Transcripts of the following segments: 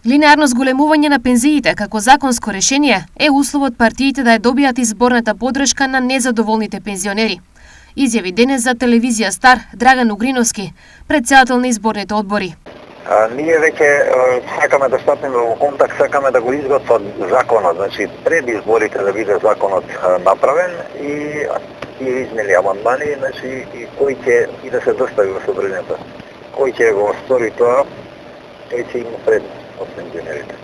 Линеарно зголемување на пензиите како законско решение е условот партиите да ја добијат изборната подршка на незадоволните пензионери. Изјави денес за телевизија Стар Драган Угриновски, председател на изборните одбори. Ние веќе сакаме да стапиме во контакт, сакаме да го изготват законот, значи пред изборите да биде законот направен и измени амандмани, значи и кој ќе и да се достави во собранието. Кој ќе го стори тоа, тој ќе има предност од пензионерите.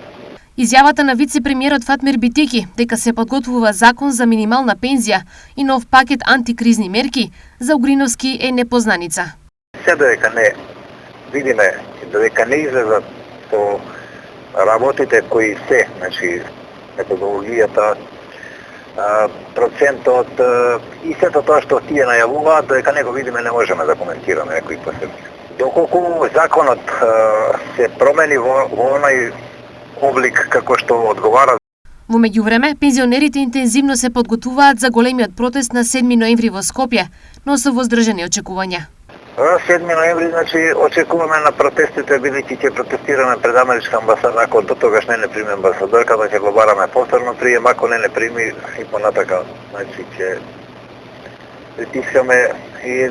Изјавата на вице-премиерот Фатмир Битики дека се подготвува закон за минимална пензија и нов пакет антикризни мерки за Угриновски е непознаница. Се додека не видиме, додека не излезат со работите кои се, значи методологијата, процентот и сето тоа што тие најавуваат, додека не го видиме не можеме да коментираме некои посебни. Доколку законот се промени во онај облик како што одговара. Во меѓувреме, пензионерите интензивно се подготвуваат за големиот протест на 7 ноември во Скопје, но со воздржани очекувања. 7 ноември, значи, очекуваме на протестите, бидејќи ќе протестираме пред Америчка амбасада, ако до тогаш не прими амбасадорката, ќе го бараме повторно прием, ако не прими и понатака, значи ќе притискаме и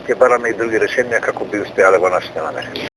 ќе бараме и други решенија како би успеале во нашите намери.